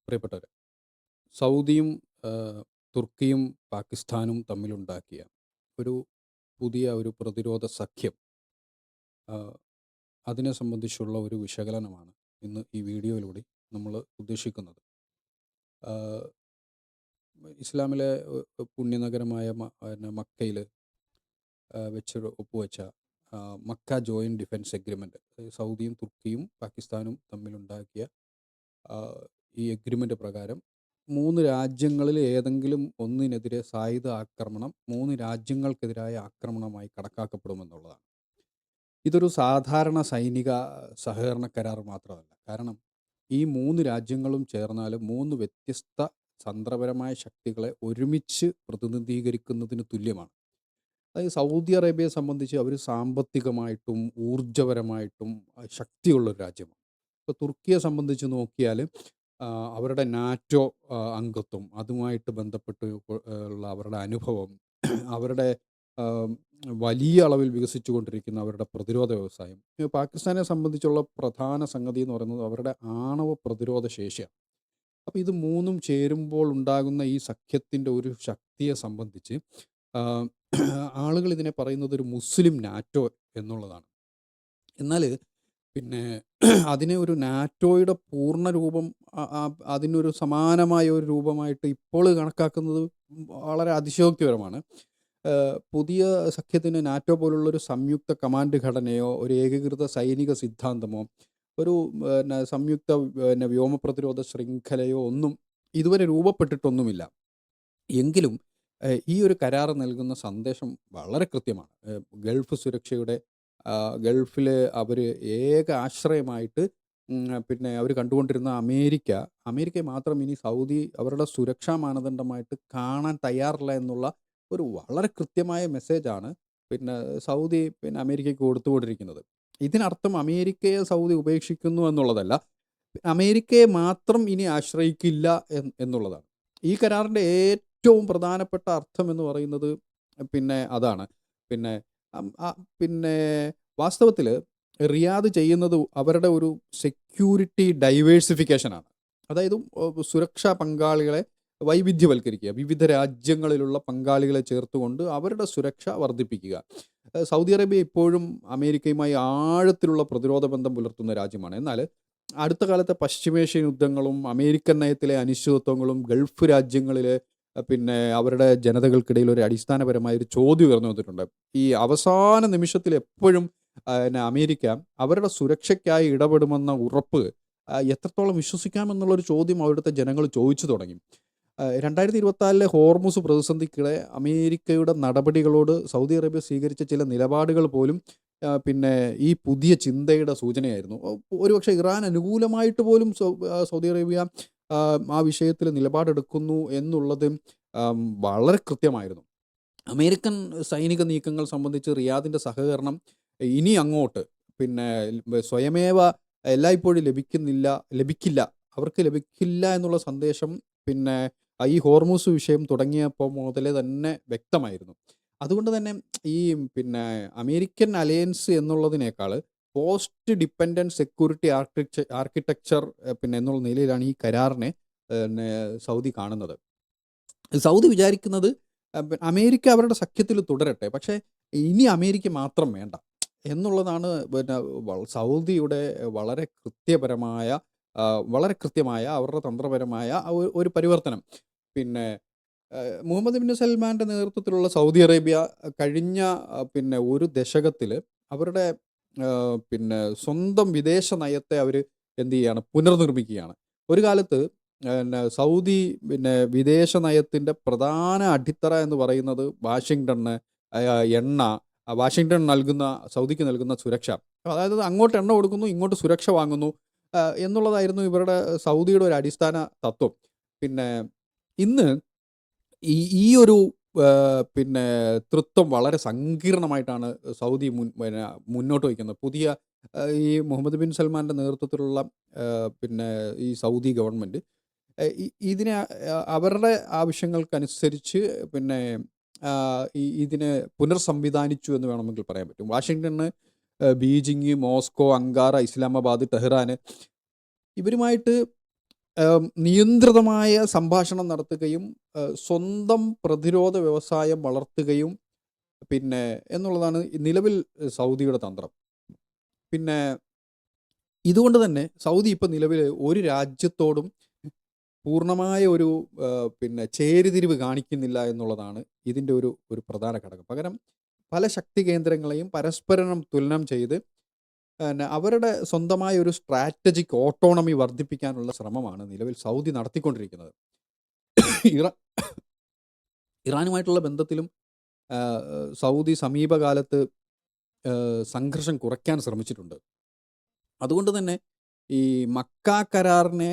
പ്രിയപ്പെട്ടവരെ, സൗദിയും തുർക്കിയും പാകിസ്ഥാനും തമ്മിലുണ്ടാക്കിയ ഒരു പുതിയ ഒരു പ്രതിരോധ സഖ്യം, അതിനെ സംബന്ധിച്ചുള്ള ഒരു വിശകലനമാണ് ഇന്ന് ഈ വീഡിയോയിലൂടെ നമ്മൾ ഉദ്ദേശിക്കുന്നത്. ഇസ്ലാമിലെ പുണ്യനഗരമായ മക്കയിൽ വെച്ച് ഒപ്പുവെച്ച മക്ക ജോയിൻറ്റ് ഡിഫൻസ് എഗ്രിമെൻറ്റ്, സൗദിയും തുർക്കിയും പാകിസ്ഥാനും തമ്മിലുണ്ടാക്കിയ ഈ എഗ്രിമെൻ്റ് പ്രകാരം 3 രാജ്യങ്ങളിൽ ഏതെങ്കിലും ഒന്നിനെതിരെ സായുധ ആക്രമണം 3 രാജ്യങ്ങൾക്കെതിരായ ആക്രമണമായി കണക്കാക്കപ്പെടുമെന്നുള്ളതാണ്. ഇതൊരു സാധാരണ സൈനിക സഹകരണ കരാർ മാത്രമല്ല. കാരണം ഈ 3 രാജ്യങ്ങളും ചേർന്നാൽ 3 വ്യത്യസ്ത തന്ത്രപരമായ ശക്തികളെ ഒരുമിച്ച് പ്രതിനിധീകരിക്കുന്നതിന് തുല്യമാണ്. അതായത് സൗദി അറേബ്യയെ സംബന്ധിച്ച് അവർ സാമ്പത്തികമായിട്ടും ഊർജ്ജപരമായിട്ടും ശക്തിയുള്ളൊരു രാജ്യമാണ്. ഇപ്പോൾ തുർക്കിയെ സംബന്ധിച്ച് നോക്കിയാൽ അവരുടെ നാറ്റോ അംഗത്വം, അതുമായിട്ട് ബന്ധപ്പെട്ട് ഉള്ള അവരുടെ അനുഭവം, അവരുടെ വലിയ അളവിൽ വികസിച്ചുകൊണ്ടിരിക്കുന്ന അവരുടെ പ്രതിരോധ വ്യവസായം. പാകിസ്ഥാനെ സംബന്ധിച്ചുള്ള പ്രധാന സംഗതി എന്ന് പറയുന്നത് അവരുടെ ആണവ പ്രതിരോധ ശേഷിയാണ്. അപ്പോൾ ഇത് 3ഉം ചേരുമ്പോൾ ഉണ്ടാകുന്ന ഈ സഖ്യത്തിൻ്റെ ഒരു ശക്തിയെ സംബന്ധിച്ച് ആളുകൾ ഇതിനെ പറയുന്നത് ഒരു മുസ്ലിം നാറ്റോ എന്നുള്ളതാണ്. എന്നാൽ പിന്നെ അതിനെ ഒരു നാറ്റോയുടെ പൂർണ്ണ രൂപം, അതിനൊരു സമാനമായ ഒരു രൂപമായിട്ട് ഇപ്പോൾ കണക്കാക്കുന്നത് വളരെ അതിശയോക്തിപരമാണ്. പുതിയ സഖ്യത്തിന് നാറ്റോ പോലുള്ളൊരു സംയുക്ത കമാൻഡ് ഘടനയോ ഒരു ഏകീകൃത സൈനിക സിദ്ധാന്തമോ ഒരു സംയുക്ത വ്യോമ പ്രതിരോധ ശൃംഖലയോ ഒന്നും ഇതുവരെ രൂപപ്പെട്ടിട്ടൊന്നുമില്ല. എങ്കിലും ഈ ഒരു കരാർ നൽകുന്ന സന്ദേശം വളരെ കൃത്യമാണ്. ഗൾഫ് സുരക്ഷയുടെ, ഗൾഫിൽ അവർ ഏക ആശ്രയമായിട്ട് പിന്നെ അവർ കണ്ടുകൊണ്ടിരുന്ന അമേരിക്കയെ മാത്രം ഇനി സൗദി അവരുടെ സുരക്ഷാ മാനദണ്ഡമായിട്ട് കാണാൻ തയ്യാറില്ല എന്നുള്ള ഒരു വളരെ കൃത്യമായ മെസ്സേജാണ് പിന്നെ സൗദി അമേരിക്കയ്ക്ക് കൊടുത്തുകൊണ്ടിരിക്കുന്നത്. ഇതിനർത്ഥം അമേരിക്കയെ സൗദി ഉപേക്ഷിക്കുന്നു എന്നുള്ളതല്ല, അമേരിക്കയെ മാത്രം ഇനി ആശ്രയിക്കില്ല എന്നുള്ളതാണ്. ഈ കരാറിൻ്റെ ഏറ്റവും പ്രധാനപ്പെട്ട അർത്ഥം എന്ന് പറയുന്നത് അതാണ്. വാസ്തവത്തിൽ റിയാദ് ചെയ്യുന്നത് അവരുടെ ഒരു സെക്യൂരിറ്റി ഡൈവേഴ്സിഫിക്കേഷനാണ്. അതായത് സുരക്ഷാ പങ്കാളികളെ വൈവിധ്യവൽക്കരിക്കുക, വിവിധ രാജ്യങ്ങളിലുള്ള പങ്കാളികളെ ചേർത്തുകൊണ്ട് അവരുടെ സുരക്ഷ വർദ്ധിപ്പിക്കുക. സൗദി അറേബ്യ ഇപ്പോഴും അമേരിക്കയുമായി ആഴത്തിലുള്ള പ്രതിരോധ ബന്ധം പുലർത്തുന്ന രാജ്യമാണ്. എന്നാൽ അടുത്ത കാലത്തെ പശ്ചിമേഷ്യൻ യുദ്ധങ്ങളും അമേരിക്കൻ നയത്തിലെ അനിശ്ചിതത്വങ്ങളും ഗൾഫ് രാജ്യങ്ങളിലെ അവരുടെ ജനതകൾക്കിടയിൽ ഒരു അടിസ്ഥാനപരമായ ഒരു ചോദ്യം ഉയർന്നു വന്നിട്ടുണ്ട്. ഈ അവസാന നിമിഷത്തിൽ എപ്പോഴും അമേരിക്ക അവരുടെ സുരക്ഷയ്ക്കായി ഇടപെടുമെന്ന ഉറപ്പ് എത്രത്തോളം വിശ്വസിക്കാമെന്നുള്ളൊരു ചോദ്യം അവിടുത്തെ ജനങ്ങൾ ചോദിച്ചു തുടങ്ങി. 2024 ഹോർമുസ് പ്രതിസന്ധിക്കിടെ അമേരിക്കയുടെ നടപടികളോട് സൗദി അറേബ്യ സ്വീകരിച്ച ചില നിലപാടുകൾ പോലും ഈ പുതിയ ചിന്തയുടെ സൂചനയായിരുന്നു. ഒരുപക്ഷെ ഇറാൻ അനുകൂലമായിട്ട് പോലും സൗദി അറേബ്യ ആ വിഷയത്തിൽ നിലപാടെടുക്കുന്നു എന്നുള്ളത് വളരെ കൃത്യമായിരുന്നു. അമേരിക്കൻ സൈനിക നീക്കങ്ങൾ സംബന്ധിച്ച് റിയാദിൻ്റെ സഹകരണം ഇനി അങ്ങോട്ട് സ്വയമേവ എല്ലായ്പ്പോഴും അവർക്ക് ലഭിക്കില്ല എന്നുള്ള സന്ദേശം ഈ ഹോർമൂസ് വിഷയം തുടങ്ങിയപ്പോൾ മുതലേ തന്നെ വ്യക്തമായിരുന്നു. അതുകൊണ്ട് തന്നെ ഈ അമേരിക്കൻ അലയൻസ് എന്നുള്ളതിനേക്കാൾ പോസ്റ്റ് ഡിപ്പെൻഡൻറ്റ് സെക്യൂരിറ്റി ആർക്കിടെക്ചർ എന്നുള്ള നിലയിലാണ് ഈ കരാറിനെ സൗദി കാണുന്നത്. സൗദി വിചാരിക്കുന്നത് അമേരിക്ക അവരുടെ സഖ്യത്തിൽ തുടരട്ടെ, പക്ഷേ ഇനി അമേരിക്ക മാത്രം വേണ്ട എന്നുള്ളതാണ് സൗദിയുടെ വളരെ കൃത്യമായ അവരുടെ തന്ത്രപരമായ ഒരു പരിവർത്തനം. മുഹമ്മദ് ബിൻ സൽമാൻ്റെ നേതൃത്വത്തിലുള്ള സൗദി അറേബ്യ കഴിഞ്ഞ ഒരു ദശകത്തിൽ അവരുടെ സ്വന്തം വിദേശ നയത്തെ അവർ എന്ത് ചെയ്യുകയാണ്, പുനർനിർമ്മിക്കുകയാണ്. ഒരു കാലത്ത് സൗദി വിദേശ നയത്തിൻ്റെ പ്രധാന അടിത്തറ എന്ന് പറയുന്നത് വാഷിങ്ടണ് വാഷിങ്ടൺ സൗദിക്ക് നൽകുന്ന സുരക്ഷ, അതായത് അങ്ങോട്ട് എണ്ണ കൊടുക്കുന്നു, ഇങ്ങോട്ട് സുരക്ഷ വാങ്ങുന്നു എന്നുള്ളതായിരുന്നു ഇവരുടെ സൗദിയുടെ ഒരു അടിസ്ഥാന തത്വം. ഇന്ന് ഈ ഒരു തൃത്വം വളരെ സങ്കീർണമായിട്ടാണ് സൗദി മുന്നോട്ട് വയ്ക്കുന്നത്. പുതിയ ഈ മുഹമ്മദ് ബിൻ സൽമാൻ്റെ നേതൃത്വത്തിലുള്ള ഈ സൗദി ഗവൺമെൻറ് ഇതിനെ അവരുടെ ആവശ്യങ്ങൾക്കനുസരിച്ച് ഇതിനെ പുനർസംവിധാനിച്ചു എന്ന് വേണമെങ്കിൽ പറയാൻ പറ്റും. Washington, Beijing, Moscow, Ankara, Islamabad, Tehran ഇവരുമായിട്ട് നിയന്ത്രിതമായ സംഭാഷണം നടത്തുകയും സ്വന്തം പ്രതിരോധ വ്യവസായം വളർത്തുകയും പിന്നെ എന്നുള്ളതാണ് നിലവിൽ സൗദിയുടെ തന്ത്രം. പിന്നെ ഇതുകൊണ്ട് തന്നെ സൗദി ഇപ്പോൾ നിലവിൽ ഒരു രാജ്യത്തോടും പൂർണ്ണമായ ഒരു പിന്നെ ചേരിതിരിവ് കാണിക്കുന്നില്ല എന്നുള്ളതാണ് ഇതിൻ്റെ ഒരു പ്രധാന ഘടകം. പകരം പല ശക്തി കേന്ദ്രങ്ങളെയും പരസ്പരം തുലനം ചെയ്ത് അവരുടെ സ്വന്തമായ ഒരു സ്ട്രാറ്റജിക് ഓട്ടോണമി വർദ്ധിപ്പിക്കാനുള്ള ശ്രമമാണ് നിലവിൽ സൗദി നടത്തിക്കൊണ്ടിരിക്കുന്നത്. ഇറാനുമായിട്ടുള്ള ബന്ധത്തിലും സൗദി സമീപകാലത്ത് സംഘർഷം കുറയ്ക്കാൻ ശ്രമിച്ചിട്ടുണ്ട്. അതുകൊണ്ട് തന്നെ ഈ മക്ക കരാറിനെ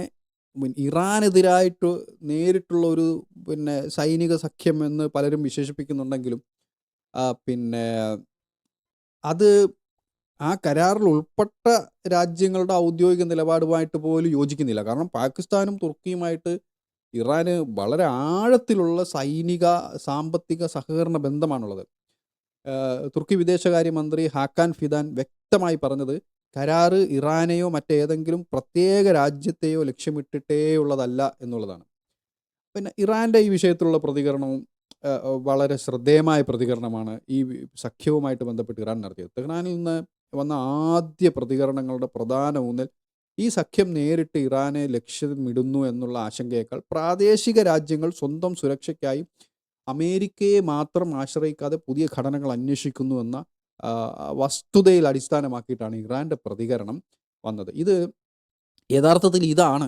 ഇറാനെതിരായിട്ട് നേരിട്ടുള്ള ഒരു പിന്നെ സൈനിക സഖ്യം എന്ന് പലരും വിശേഷിപ്പിക്കുന്നുണ്ടെങ്കിലും പിന്നെ അത് ആ കരാറിൽ ഉൾപ്പെട്ട രാജ്യങ്ങളുടെ ഔദ്യോഗിക നിലപാടുമായിട്ട് പോലും യോജിക്കുന്നില്ല. കാരണം പാകിസ്ഥാനും തുർക്കിയുമായിട്ട് ഇറാന് വളരെ ആഴത്തിലുള്ള സൈനിക സാമ്പത്തിക സഹകരണ ബന്ധമാണുള്ളത്. തുർക്കി വിദേശകാര്യമന്ത്രി ഹാക്കാൻ ഫിദാൻ വ്യക്തമായി പറഞ്ഞത് കരാറ് ഇറാനെയോ മറ്റേതെങ്കിലും പ്രത്യേക രാജ്യത്തെയോ ലക്ഷ്യമിട്ടിട്ടേയുള്ളതല്ല എന്നുള്ളതാണ്. പിന്നെ ഇറാൻ്റെ ഈ വിഷയത്തിലുള്ള പ്രതികരണവും വളരെ ശ്രദ്ധേയമായ പ്രതികരണമാണ് ഈ സഖ്യവുമായിട്ട് ബന്ധപ്പെട്ട് ഇറാൻ നടത്തിയത്. തെഹ്റാനിൽ നിന്ന് വന്ന ആദ്യ പ്രതികരണങ്ങളുടെ പ്രധാന ഊന്നൽ ഈ സഖ്യം നേരിട്ട് ഇറാനെ ലക്ഷ്യമിടുന്നു എന്നുള്ള ആശങ്കയേക്കാൾ പ്രാദേശിക രാജ്യങ്ങൾ സ്വന്തം സുരക്ഷയ്ക്കായി അമേരിക്കയെ മാത്രം ആശ്രയിക്കാതെ പുതിയ ഘടനകൾ അന്വേഷിക്കുന്നു എന്ന വസ്തുതയിൽ അടിസ്ഥാനമാക്കിയിട്ടാണ് ഇറാൻ്റെ പ്രതികരണം വന്നത്. ഇത് യഥാർത്ഥത്തിൽ ഇതാണ്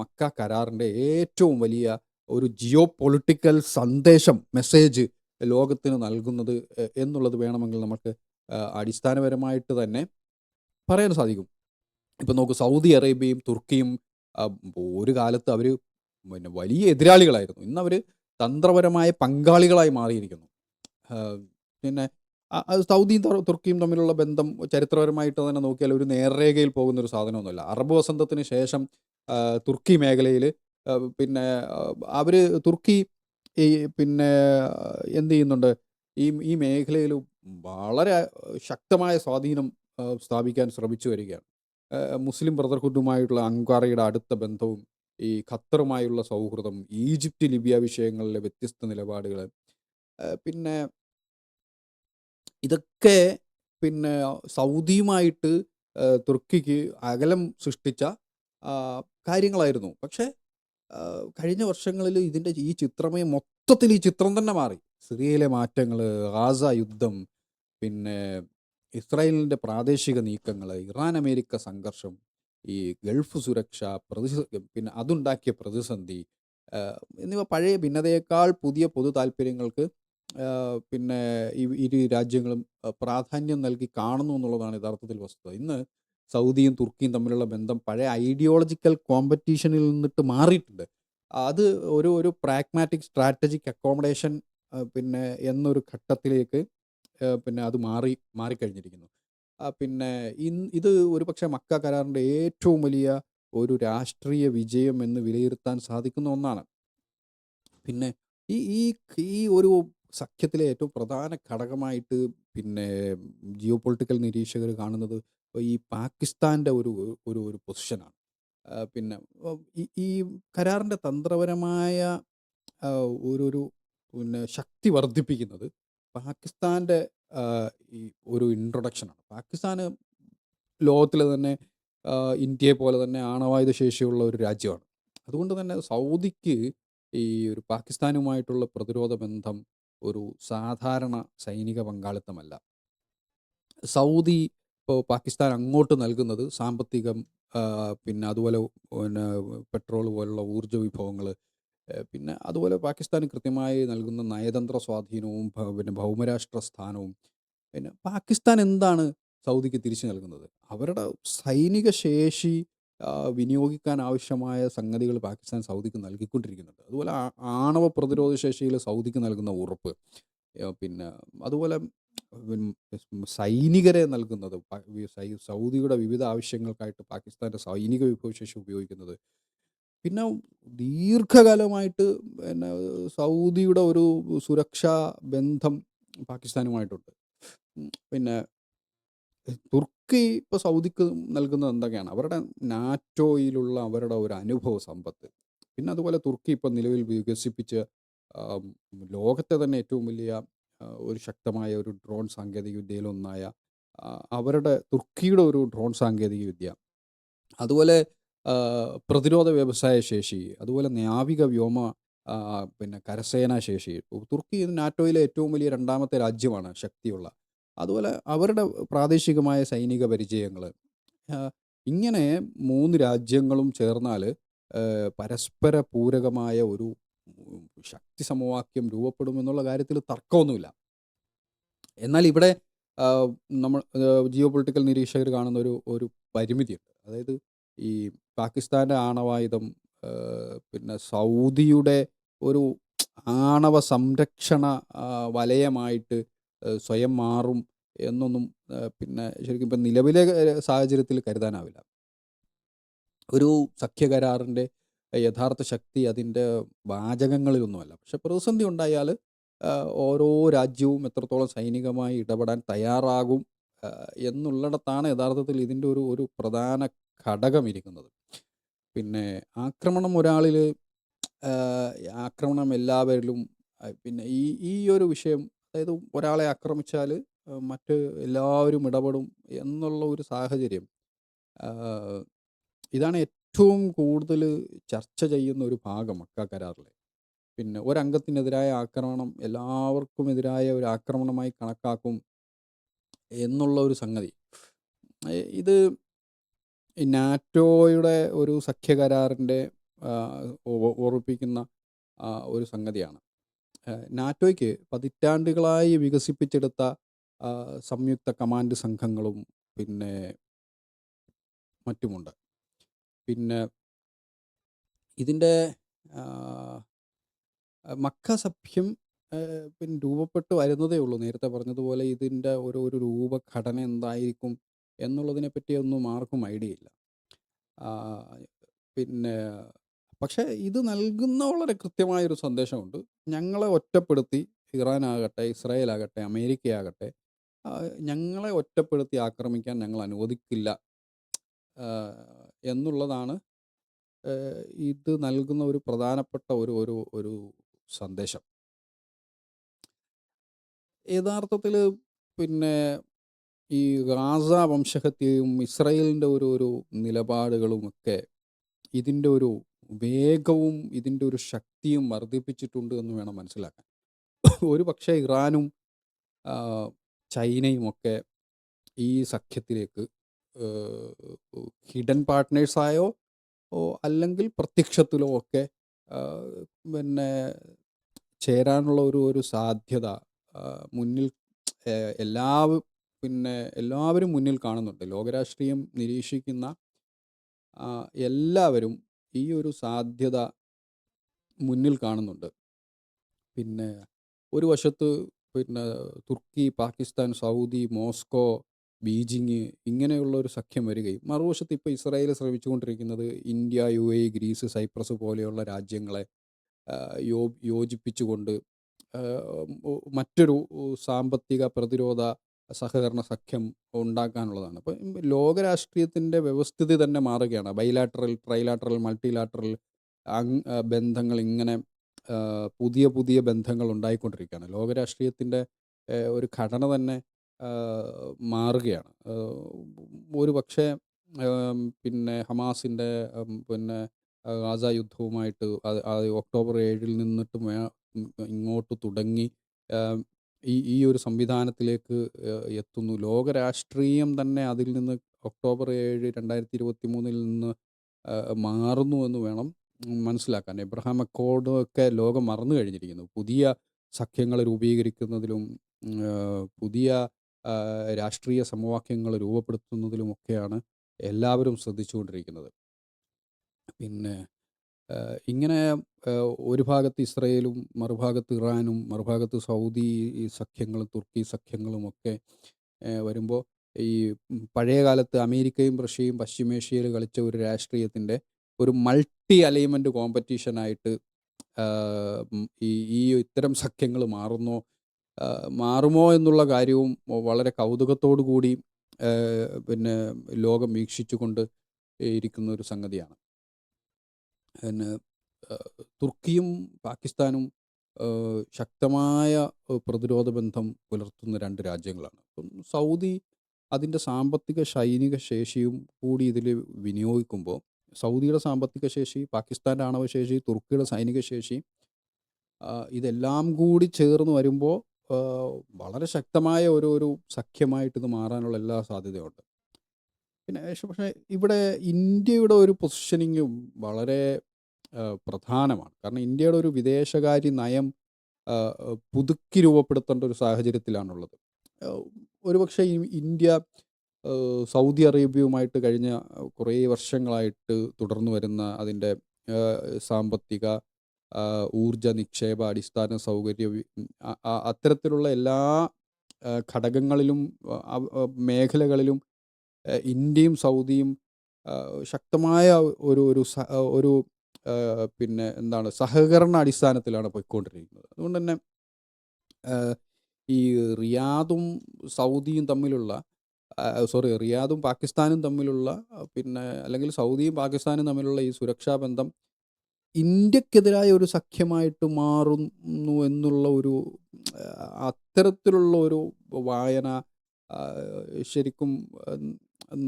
മക്ക കരാറിൻ്റെ ഏറ്റവും വലിയ ഒരു ജിയോ പൊളിറ്റിക്കൽ സന്ദേശം, മെസ്സേജ് ലോകത്തിന് നൽകുന്നത് എന്നുള്ളത് വേണമെങ്കിൽ നമുക്ക് അടിസ്ഥാനപരമായിട്ട് തന്നെ പറയാൻ സാധിക്കും. ഇപ്പം നോക്കൂ, സൗദി അറേബ്യയും തുർക്കിയും ഒരു കാലത്ത് അവർ പിന്നെ വലിയ എതിരാളികളായിരുന്നു. ഇന്നവർ തന്ത്രപരമായ പങ്കാളികളായി മാറിയിരിക്കുന്നു. പിന്നെ സൗദിയും തുർക്കിയും തമ്മിലുള്ള ബന്ധം ചരിത്രപരമായിട്ട് തന്നെ നോക്കിയാൽ ഒരു നേർരേഖയിൽ പോകുന്നൊരു സാധനമൊന്നുമല്ല. അറബ് വസന്തത്തിന് ശേഷം തുർക്കി മേഖലയിൽ പിന്നെ അവർ തുർക്കി ഈ പിന്നെ എന്ത് ചെയ്യുന്നുണ്ട്, ഈ മേഖലയിൽ വളരെ ശക്തമായ സ്വാധീനം സ്ഥാപിക്കാൻ ശ്രമിച്ചു വരികയാണ്. മുസ്ലിം ബ്രദർഹുഡുമായിട്ടുള്ള അങ്കാറയുടെ അടുത്ത ബന്ധവും ഈ ഖത്തറുമായുള്ള സൗഹൃദം, ഈജിപ്റ്റ് ലിബിയ വിഷയങ്ങളിലെ വ്യത്യസ്ത നിലപാടുകൾ, പിന്നെ ഇതൊക്കെ പിന്നെ സൗദിയുമായിട്ട് തുർക്കിക്ക് അകലം സൃഷ്ടിച്ച കാര്യങ്ങളായിരുന്നു. പക്ഷേ കഴിഞ്ഞ വർഷങ്ങളിൽ ഇതിൻ്റെ ഈ ചിത്രമേ മൊത്തത്തിൽ ഈ ചിത്രം തന്നെ മാറി. സിറിയയിലെ മാറ്റങ്ങൾ, ഗാസ യുദ്ധം, പിന്നെ ഇസ്രായേലിൻ്റെ പ്രാദേശിക നീക്കങ്ങൾ, ഇറാൻ അമേരിക്ക സംഘർഷം, ഈ ഗൾഫ് സുരക്ഷ, പിന്നെ അതുണ്ടാക്കിയ പ്രതിസന്ധി എന്നിവ പഴയ ഭിന്നതയേക്കാൾ പുതിയ പൊതു താല്പര്യങ്ങൾക്ക് പിന്നെ ഇരു രാജ്യങ്ങളും പ്രാധാന്യം നൽകി കാണുന്നു എന്നുള്ളതാണ് യഥാർത്ഥത്തിൽ വസ്തുത. ഇന്ന് സൗദിയും തുർക്കിയും തമ്മിലുള്ള ബന്ധം പഴയ ഐഡിയോളജിക്കൽ കോമ്പറ്റീഷനിൽ നിന്നിട്ട് മാറിയിട്ടുണ്ട്. അത് ഒരു പ്രാഗ്മാറ്റിക് സ്ട്രാറ്റജിക് അക്കോമഡേഷൻ പിന്നെ എന്നൊരു ഘട്ടത്തിലേക്ക് പിന്നെ അത് മാറിക്കഴിഞ്ഞിരിക്കുന്നു. പിന്നെ ഇത് ഒരു പക്ഷേ മക്ക കരാറിൻ്റെ ഏറ്റവും വലിയ ഒരു രാഷ്ട്രീയ വിജയം എന്ന് വിലയിരുത്താൻ സാധിക്കുന്ന ഒന്നാണ്. പിന്നെ ഈ ഈ ഒരു സഖ്യത്തിലെ ഏറ്റവും പ്രധാന ഘടകമായിട്ട് പിന്നെ ജിയോ പൊളിറ്റിക്കൽ നിരീക്ഷകർ കാണുന്നത് ഈ പാകിസ്ഥാൻ്റെ ഒരു പൊസിഷനാണ്. പിന്നെ ഈ കരാറിൻ്റെ തന്ത്രപരമായ ഒരു പിന്നെ ശക്തി വർദ്ധിപ്പിക്കുന്നത് പാകിസ്ഥാൻ്റെ ഈ ഒരു ഇൻട്രൊഡക്ഷനാണ്. പാകിസ്ഥാന് ലോകത്തിലെ തന്നെ ഇന്ത്യയെ പോലെ തന്നെ ആണവായുധ ശേഷിയുള്ള ഒരു രാജ്യമാണ്. അതുകൊണ്ട് തന്നെ സൗദിക്ക് ഈ ഒരു പാകിസ്ഥാനുമായിട്ടുള്ള പ്രതിരോധ ബന്ധം ഒരു സാധാരണ സൈനിക പങ്കാളിത്തമല്ല. സൗദി ഇപ്പോൾ പാകിസ്ഥാൻ അങ്ങോട്ട് നൽകുന്നത് സാമ്പത്തികം, പിന്നെ അതുപോലെ പിന്നെ പെട്രോൾ പോലുള്ള ഊർജ്ജ വിഭവങ്ങൾ, പിന്നെ അതുപോലെ പാകിസ്ഥാന് കൃത്യമായി നൽകുന്ന നയതന്ത്ര സ്വാധീനവും പിന്നെ ഭൗമരാഷ്ട്ര സ്ഥാനവും. പിന്നെ പാകിസ്ഥാൻ എന്താണ് സൗദിക്ക് തിരിച്ചു നൽകുന്നത്? അവരുടെ സൈനിക ശേഷി വിനിയോഗിക്കാൻ ആവശ്യമായ സംഗതികൾ പാകിസ്ഥാൻ സൗദിക്ക് നൽകിക്കൊണ്ടിരിക്കുന്നുണ്ട്. അതുപോലെ ആണവ പ്രതിരോധ ശേഷിയിൽ സൗദിക്ക് നൽകുന്ന ഉറപ്പ്, പിന്നെ അതുപോലെ സൈനികരെ നൽകുന്നത്, സൗദിയുടെ വിവിധ ആവശ്യങ്ങൾക്കായിട്ട് പാകിസ്ഥാൻ്റെ സൈനിക വിഭവശേഷി ഉപയോഗിക്കുന്നത്, പിന്നെ ദീർഘകാലമായിട്ട് പിന്നെ സൗദിയുടെ ഒരു സുരക്ഷാ ബന്ധം പാകിസ്ഥാനുമായിട്ടുണ്ട്. പിന്നെ തുർക്കി ഇപ്പോൾ സൗദിക്ക് നൽകുന്നത് എന്തൊക്കെയാണ്? അവരുടെ നാറ്റോയിലുള്ള അവരുടെ ഒരു അനുഭവ സമ്പത്ത്. പിന്നെ അതുപോലെ തുർക്കി ഇപ്പോൾ നിലവിൽ വികസിപ്പിച്ച ആം, ലോകത്തെ തന്നെ ഏറ്റവും വലിയ ഒരു ശക്തമായ ഒരു ഡ്രോൺ സാങ്കേതികവിദ്യയിലൊന്നായ അവരുടെ തുർക്കിയുടെ ഒരു ഡ്രോൺ സാങ്കേതികവിദ്യ, അതുപോലെ പ്രതിരോധ വ്യവസായ ശേഷി, അതുപോലെ നാവിക വ്യോമ പിന്നെ കരസേനാ ശേഷി. തുർക്കി നാറ്റോയിലെ ഏറ്റവും വലിയ രണ്ടാമത്തെ രാജ്യമാണ് ശക്തിയുള്ള. അതുപോലെ അവരുടെ പ്രാദേശികമായ സൈനിക പരിചയങ്ങൾ. ഇങ്ങനെ 3 രാജ്യങ്ങളും ചേർന്നാൽ പരസ്പര പൂരകമായ ഒരു ശക്തി സമവാക്യം രൂപപ്പെടുമെന്നുള്ള കാര്യത്തിൽ തർക്കമൊന്നുമില്ല. എന്നാൽ ഇവിടെ നമ്മൾ ജിയോ പൊളിറ്റിക്കൽ നിരീക്ഷകർ കാണുന്ന ഒരു പരിമിതിയുണ്ട്. അതായത് ഈ പാകിസ്ഥാൻ്റെ ആണവായുധം പിന്നെ സൗദിയുടെ ഒരു ആണവ സംരക്ഷണ വലയമായിട്ട് സ്വയം മാറും എന്നൊന്നും പിന്നെ ശരിക്കും ഇപ്പം നിലവിലെ സാഹചര്യത്തിൽ കരുതാനാവില്ല. ഒരു സഖ്യകരാറിൻ്റെ യഥാർത്ഥ ശക്തി അതിൻ്റെ വാചകങ്ങളിലൊന്നുമല്ല. പക്ഷെ പ്രതിസന്ധി ഉണ്ടായാൽ ഓരോ രാജ്യവും എത്രത്തോളം സൈനികമായി ഇടപെടാൻ തയ്യാറാകും എന്നുള്ളിടത്താണ് യഥാർത്ഥത്തിൽ ഇതിൻ്റെ ഒരു പ്രധാന ഘടകം ഇരിക്കുന്നത്. പിന്നെ ആക്രമണം ഒരാളിൽ, ആക്രമണം എല്ലാവരിലും, പിന്നെ ഈ ഒരു വിഷയം, അതായത് ഒരാളെ ആക്രമിച്ചാൽ മറ്റ് എല്ലാവരും ഇടപെടും എന്നുള്ള ഒരു സാഹചര്യം, ഇതാണ് ഏറ്റവും കൂടുതൽ ചർച്ച ചെയ്യുന്ന ഒരു ഭാഗം മക്ക കരാറിലെ. പിന്നെ ഒരംഗത്തിനെതിരായ ആക്രമണം എല്ലാവർക്കുമെതിരായ ഒരു ആക്രമണമായി കണക്കാക്കും എന്നുള്ള ഒരു സംഗതി. ഇത് നാറ്റോയുടെ ഒരു സഖ്യകരാറിൻ്റെ ഓർമ്മിപ്പിക്കുന്ന ഒരു സംഗതിയാണ്. നാറ്റോയ്ക്ക് പതിറ്റാണ്ടുകളായി വികസിപ്പിച്ചെടുത്ത സംയുക്ത കമാൻഡ് സംഘങ്ങളും പിന്നെ മറ്റുമുണ്ട്. പിന്നെ ഇതിൻ്റെ മക്ക സഖ്യം പിന്നെ രൂപപ്പെട്ട് വരുന്നതേ ഉള്ളൂ. നേരത്തെ പറഞ്ഞതുപോലെ ഇതിൻ്റെ ഒരു രൂപഘടന എന്തായിരിക്കും എന്നുള്ളതിനെ പറ്റിയൊന്നും ആർക്കും ഐഡിയ ഇല്ല. പിന്നെ പക്ഷേ ഇത് നൽകുന്ന വളരെ കൃത്യമായൊരു സന്ദേശമുണ്ട്. ഞങ്ങളെ ഒറ്റപ്പെടുത്തി ഇറാനാകട്ടെ, ഇസ്രായേലാകട്ടെ, അമേരിക്കയാകട്ടെ, ഞങ്ങളെ ഒറ്റപ്പെടുത്തി ആക്രമിക്കാൻ ഞങ്ങൾ അനുവദിക്കില്ല എന്നുള്ളതാണ് ഇത് നൽകുന്ന ഒരു പ്രധാനപ്പെട്ട ഒരു സന്ദേശം. യഥാർത്ഥത്തിൽ പിന്നെ ഈ ഗാസ വംശഹത്യയും ഇസ്രായേലിൻ്റെ ഒരു നിലപാടുകളുമൊക്കെ ഇതിൻ്റെ ഒരു വേഗവും ഇതിൻ്റെ ഒരു ശക്തിയും വർദ്ധിപ്പിച്ചിട്ടുണ്ട് എന്ന് വേണം മനസ്സിലാക്കാൻ. ഒരു പക്ഷേ ഇറാനും ചൈനയുമൊക്കെ ഈ സഖ്യത്തിലേക്ക് ഹിഡൻ പാർട്ട്നേഴ്സായോ അല്ലെങ്കിൽ പ്രത്യക്ഷത്തിലോ ഒക്കെ പിന്നെ ചേരാനുള്ള ഒരു സാധ്യത മുന്നിൽ എല്ലാവരും മുന്നിൽ കാണുന്നുണ്ട്. ലോകരാഷ്ട്രീയം നിരീക്ഷിക്കുന്ന എല്ലാവരും ഈ ഒരു സാധ്യത മുന്നിൽ കാണുന്നുണ്ട്. പിന്നെ ഒരു വശത്ത് പിന്നെ തുർക്കി, പാകിസ്ഥാൻ, സൗദി, മോസ്കോ, ബീജിങ് ഇങ്ങനെയുള്ള ഒരു സഖ്യം വരികയും മറുവശത്ത് ഇപ്പോൾ ഇസ്രായേൽ ശ്രമിച്ചുകൊണ്ടിരിക്കുന്നത് ഇന്ത്യ, UAE, ഗ്രീസ്, സൈപ്രസ് പോലെയുള്ള രാജ്യങ്ങളെ യോജിപ്പിച്ചുകൊണ്ട് മറ്റൊരു സാമ്പത്തിക പ്രതിരോധ സഹകരണ സഖ്യം ഉണ്ടാക്കാനുള്ളതാണ്. അപ്പം ലോകരാഷ്ട്രീയത്തിൻ്റെ വ്യവസ്ഥിതി തന്നെ മാറുകയാണ്. ബൈലാറ്ററൽ, ട്രൈലാറ്ററൽ, മൾട്ടിലാറ്ററൽ ബന്ധങ്ങൾ, ഇങ്ങനെ പുതിയ ബന്ധങ്ങൾ ഉണ്ടായിക്കൊണ്ടിരിക്കുകയാണ്. ലോകരാഷ്ട്രീയത്തിൻ്റെ ഒരു ഘടന തന്നെ മാറുകയാണ്. ഒരു പക്ഷേ പിന്നെ ഹമാസിൻ്റെ പിന്നെ ഗാസ യുദ്ധവുമായിട്ട് ഒക്ടോബർ 7 നിന്നിട്ടും ഇങ്ങോട്ട് തുടങ്ങി ഈ ഒരു സംവിധാനത്തിലേക്ക് എത്തുന്നു. ലോകരാഷ്ട്രീയം തന്നെ അതിൽ നിന്ന് ഒക്ടോബർ 7, 2023 നിന്ന് മാറുന്നു എന്ന് വേണം മനസ്സിലാക്കാൻ. എബ്രഹാം അക്കോർഡ് ഒക്കെ ലോകം മറന്നു കഴിഞ്ഞിരിക്കുന്നു. പുതിയ സഖ്യങ്ങൾ രൂപീകരിക്കുന്നതിലും പുതിയ രാഷ്ട്രീയ സമവാക്യങ്ങൾ രൂപപ്പെടുത്തുന്നതിലുമൊക്കെയാണ് എല്ലാവരും ശ്രദ്ധിച്ചുകൊണ്ടിരിക്കുന്നത്. പിന്നെ ഇങ്ങനെ ഒരു ഭാഗത്ത് ഇസ്രായേലും മറുഭാഗത്ത് ഇറാനും മറുഭാഗത്ത് സൗദി സഖ്യങ്ങളും തുർക്കി സഖ്യങ്ങളുമൊക്കെ വരുമ്പോൾ ഈ പഴയ കാലത്ത് അമേരിക്കയും റഷ്യയും പശ്ചിമേഷ്യയിൽ കളിച്ച ഒരു രാഷ്ട്രീയത്തിൻ്റെ ഒരു മൾട്ടി അലൈൻമെൻറ്റ് കോമ്പറ്റീഷനായിട്ട് ഈ ഇത്തരം സഖ്യങ്ങൾ മാറുമോ എന്നുള്ള കാര്യവും വളരെ കൗതുകത്തോടു കൂടി പിന്നെ ലോകം വീക്ഷിച്ചുകൊണ്ട് ഇരിക്കുന്ന ഒരു സംഗതിയാണ്. പിന്നെ തുർക്കിയും പാകിസ്ഥാനും ശക്തമായ പ്രതിരോധ ബന്ധം പുലർത്തുന്ന 2 രാജ്യങ്ങളാണ്. അപ്പം സൗദി അതിൻ്റെ സാമ്പത്തിക സൈനിക ശേഷിയും കൂടി ഇതിൽ വിനിയോഗിക്കുമ്പോൾ സൗദിയുടെ സാമ്പത്തിക ശേഷി, പാകിസ്ഥാൻ്റെ ആണവശേഷി, തുർക്കിയുടെ സൈനിക ശേഷി, ഇതെല്ലാം കൂടി ചേർന്ന് വരുമ്പോൾ വളരെ ശക്തമായ ഒരു സഖ്യമായിട്ട് ഇത് മാറാനുള്ള എല്ലാ സാധ്യതയുണ്ട്. പിന്നെ പക്ഷേ ഇവിടെ ഇന്ത്യയുടെ ഒരു പൊസിഷനിങ് വളരെ പ്രധാനമാണ്. കാരണം ഇന്ത്യയുടെ ഒരു വിദേശകാര്യ നയം പുതുക്കി രൂപപ്പെടുത്തേണ്ട ഒരു സാഹചര്യത്തിലാണുള്ളത്. ഒരുപക്ഷെ ഇന്ത്യ സൗദി അറേബ്യയുമായിട്ട് കഴിഞ്ഞ കുറേ വർഷങ്ങളായിട്ട് തുടർന്നു വരുന്ന അതിൻ്റെ സാമ്പത്തിക, ഊർജ നിക്ഷേപ, അടിസ്ഥാന സൗകര്യ അത്തരത്തിലുള്ള എല്ലാ ഘടകങ്ങളിലും മേഖലകളിലും ഇന്ത്യയും സൗദിയും ശക്തമായ ഒരു പിന്നെ എന്താണ് സഹകരണ അടിസ്ഥാനത്തിലാണ് പോയിക്കൊണ്ടിരിക്കുന്നത്. അതുകൊണ്ട് തന്നെ ഈ റിയാദും സൗദിയും തമ്മിലുള്ള റിയാദും പാകിസ്ഥാനും തമ്മിലുള്ള പിന്നെ അല്ലെങ്കിൽ സൗദിയും പാകിസ്ഥാനും തമ്മിലുള്ള ഈ സുരക്ഷാ ബന്ധം ഇന്ത്യക്കെതിരായ ഒരു സഖ്യമായിട്ട് മാറുന്നു എന്നുള്ള ഒരു അത്തരത്തിലുള്ള ഒരു വായന ശരിക്കും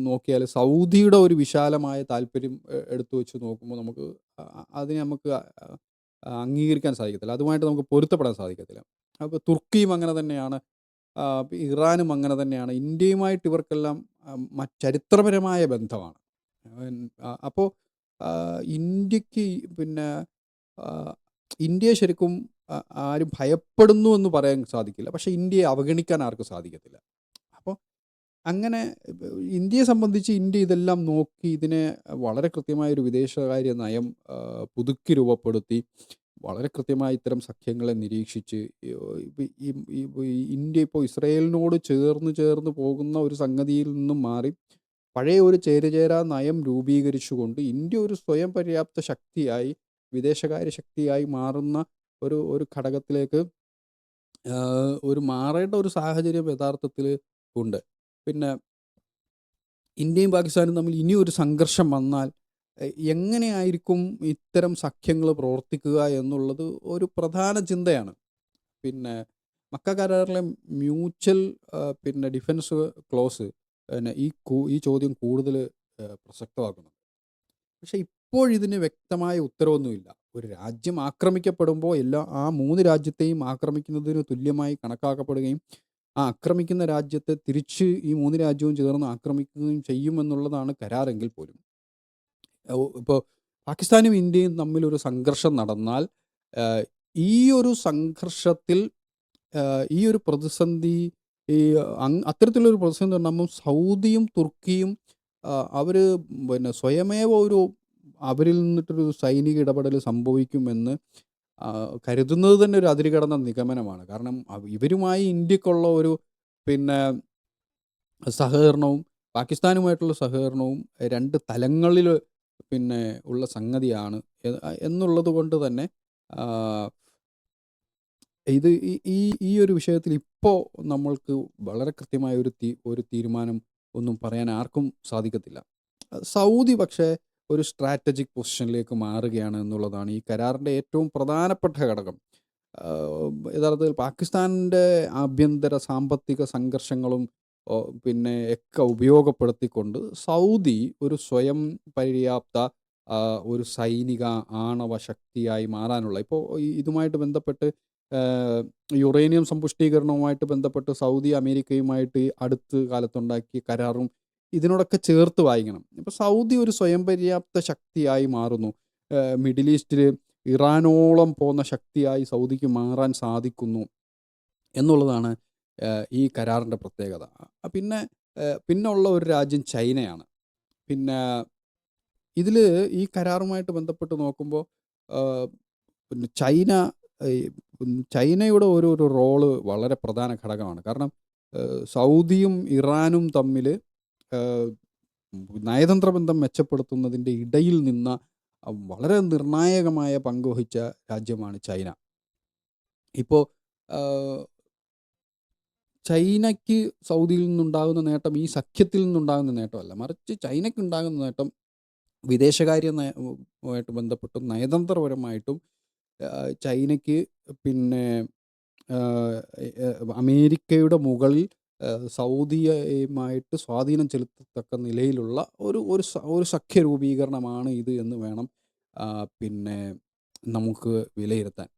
നോക്കിയാൽ സൗദിയുടെ ഒരു വിശാലമായ താല്പര്യം എടുത്തു വെച്ച് നോക്കുമ്പോൾ നമുക്ക് അതിനെ നമുക്ക് അംഗീകരിക്കാൻ സാധിക്കത്തില്ല. അതുമായിട്ട് നമുക്ക് പൊരുത്തപ്പെടാൻ സാധിക്കത്തില്ല. അപ്പോൾ തുർക്കിയും അങ്ങനെ തന്നെയാണ്, ഇറാനും അങ്ങനെ തന്നെയാണ്. ഇന്ത്യയുമായിട്ട് ഇവർക്കെല്ലാം ചരിത്രപരമായ ബന്ധമാണ്. അപ്പോൾ ഇന്ത്യക്ക് പിന്നെ ഇന്ത്യയെ ശരിക്കും ആരും ഭയപ്പെടുന്നു എന്ന് പറയാൻ സാധിക്കില്ല. പക്ഷേ ഇന്ത്യയെ അവഗണിക്കാൻ ആർക്കും സാധിക്കത്തില്ല. അപ്പോൾ അങ്ങനെ ഇന്ത്യയെ സംബന്ധിച്ച് ഇന്ത്യ ഇതെല്ലാം നോക്കി ഇതിനെ വളരെ കൃത്യമായൊരു വിദേശകാര്യ നയം പുതുക്കി രൂപപ്പെടുത്തി വളരെ കൃത്യമായി ഇത്തരം സഖ്യങ്ങളെ നിരീക്ഷിച്ച് ഇന്ത്യ ഇപ്പോൾ ഇസ്രയേലിനോട് ചേർന്ന് പോകുന്ന ഒരു സംഗതിയിൽ നിന്നും മാറി പഴയ ഒരു ചേരുചേരാ നയം രൂപീകരിച്ചുകൊണ്ട് ഇന്ത്യ ഒരു സ്വയം പര്യാപ്ത ശക്തിയായി, വിദേശകാര്യ ശക്തിയായി മാറുന്ന ഒരു ഘടകത്തിലേക്ക് മാറേണ്ട ഒരു സാഹചര്യം യഥാർത്ഥത്തിൽ ഉണ്ട്. പിന്നെ ഇന്ത്യയും പാകിസ്ഥാനും തമ്മിൽ ഇനിയൊരു സംഘർഷം വന്നാൽ എങ്ങനെയായിരിക്കും ഇത്തരം സഖ്യങ്ങൾ പ്രവർത്തിക്കുക എന്നുള്ളത് ഒരു പ്രധാന ചിന്തയാണ്. പിന്നെ മക്ക കരാറിലെ മ്യൂച്വൽ പിന്നെ ഡിഫൻസ് ക്ലോസ് പിന്നെ ഈ ചോദ്യം കൂടുതൽ പ്രസക്തമാക്കുന്നുണ്ട്. പക്ഷേ ഇപ്പോഴിതിന് വ്യക്തമായ ഉത്തരവൊന്നുമില്ല. ഒരു രാജ്യം ആക്രമിക്കപ്പെടുമ്പോൾ ആ 3 രാജ്യത്തെയും ആക്രമിക്കുന്നതിന് തുല്യമായി കണക്കാക്കപ്പെടുകയും ആ ആക്രമിക്കുന്ന രാജ്യത്തെ തിരിച്ച് ഈ 3 രാജ്യവും ചേർന്ന് ആക്രമിക്കുകയും ചെയ്യുമെന്നുള്ളതാണ് കരാറെങ്കിൽ പോലും ഇപ്പോൾ പാകിസ്ഥാനും ഇന്ത്യയും തമ്മിലൊരു സംഘർഷം നടന്നാൽ ഈ ഒരു സംഘർഷത്തിൽ ഈ ഒരു പ്രതിസന്ധി അത്തരത്തിലൊരു പ്രതിസന്ധി ഉണ്ടാകുമ്പോൾ സൗദിയും തുർക്കിയും അവർ പിന്നെ സ്വയമേവ അവരിൽ നിന്നിട്ടൊരു സൈനിക ഇടപെടൽ സംഭവിക്കുമെന്ന് കരുതുന്നത് തന്നെ ഒരു അതിരുകടന്ന നിഗമനമാണ്. കാരണം ഇവരുമായി ഇന്ത്യക്കുള്ള ഒരു പിന്നെ സഹകരണവും പാകിസ്ഥാനുമായിട്ടുള്ള സഹകരണവും 2 തലങ്ങളിൽ പിന്നെ ഉള്ള സംഗതിയാണ് എന്നുള്ളത് കൊണ്ട് തന്നെ ഇത് ഈ ഒരു വിഷയത്തിൽ ഇപ്പോൾ നമ്മൾക്ക് വളരെ കൃത്യമായ ഒരു തീരുമാനം ഒന്നും പറയാൻ ആർക്കും സാധിക്കത്തില്ല. സൗദി പക്ഷേ ഒരു സ്ട്രാറ്റജിക് പൊസിഷനിലേക്ക് മാറുകയാണ് എന്നുള്ളതാണ് ഈ കരാറിൻ്റെ ഏറ്റവും പ്രധാനപ്പെട്ട ഘടകം. യഥാർത്ഥത്തിൽ പാകിസ്ഥാനിൻ്റെ ആഭ്യന്തര സാമ്പത്തിക സംഘർഷങ്ങളും പിന്നെ ഒക്കെ ഉപയോഗപ്പെടുത്തിക്കൊണ്ട് സൗദി ഒരു സ്വയം പര്യാപ്ത ഒരു സൈനിക ആണവ ശക്തിയായി മാറാനുള്ള ഇപ്പോൾ ഇതുമായിട്ട് ബന്ധപ്പെട്ട് യുറേനിയം സമ്പുഷ്ടീകരണവുമായിട്ട് ബന്ധപ്പെട്ട് സൗദി അമേരിക്കയുമായിട്ട് അടുത്ത കാലത്തുണ്ടാക്കിയ കരാറും ഇതിനോടൊക്കെ ചേർത്ത് വായിക്കണം. ഇപ്പോൾ സൗദി ഒരു സ്വയം പര്യാപ്ത ശക്തിയായി മാറുന്നു. മിഡിൽ ഈസ്റ്റിൽ ഇറാനോളം പോകുന്ന ശക്തിയായി സൗദിക്ക് മാറാൻ സാധിക്കുന്നു എന്നുള്ളതാണ് ഈ കരാറിൻ്റെ പ്രത്യേകത. പിന്നെ ഉള്ള ഒരു രാജ്യം ചൈനയാണ്. പിന്നെ ഇതിൽ ഈ കരാറുമായിട്ട് ബന്ധപ്പെട്ട് നോക്കുമ്പോൾ പിന്നെ ചൈനയുടെ ഒരു റോള് വളരെ പ്രധാന ഘടകമാണ്. കാരണം സൗദിയും ഇറാനും തമ്മിൽ നയതന്ത്ര ബന്ധം മെച്ചപ്പെടുത്തുന്നതിൻ്റെ ഇടയിൽ നിന്ന വളരെ നിർണായകമായ പങ്കുവഹിച്ച രാജ്യമാണ് ചൈന. ഇപ്പോൾ ചൈനയ്ക്ക് സൗദിയിൽ നിന്നുണ്ടാകുന്ന നേട്ടം ഈ സഖ്യത്തിൽ നിന്നുണ്ടാകുന്ന നേട്ടമല്ല. മറിച്ച് ചൈനയ്ക്കുണ്ടാകുന്ന നേട്ടം വിദേശകാര്യ മായിട്ട് ബന്ധപ്പെട്ടും നയതന്ത്രപരമായിട്ടും ചൈനയ്ക്ക് പിന്നെ അമേരിക്കയുടെ മുകളിൽ സൗദിയുമായിട്ട് സ്വാധീനം ചെലുത്തത്തക്ക നിലയിലുള്ള ഒരു സഖ്യ രൂപീകരണമാണ് ഇത് എന്ന് വേണം പിന്നെ നമുക്ക് വിലയിരുത്താൻ.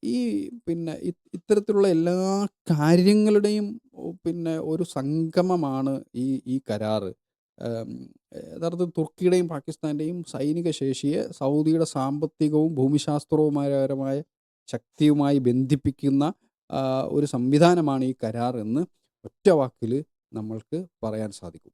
ഈ പിന്നെ ഇത്തരത്തിലുള്ള എല്ലാ കാര്യങ്ങളുടെയും പിന്നെ ഒരു സംഗമമാണ് ഈ കരാറ്. ഏം, യഥാർത്ഥത്തിൽ തുർക്കിയുടെയും പാകിസ്ഥാൻ്റെയും സൈനിക ശേഷിയെ സൗദിയുടെ സാമ്പത്തികവും ഭൂമിശാസ്ത്രവുപരമായ ശക്തിയുമായി ബന്ധിപ്പിക്കുന്ന ഒരു സംവിധാനമാണ് ഈ കരാർ എന്ന് ഒറ്റ വാക്കിൽ നമ്മൾക്ക് പറയാൻ സാധിക്കും.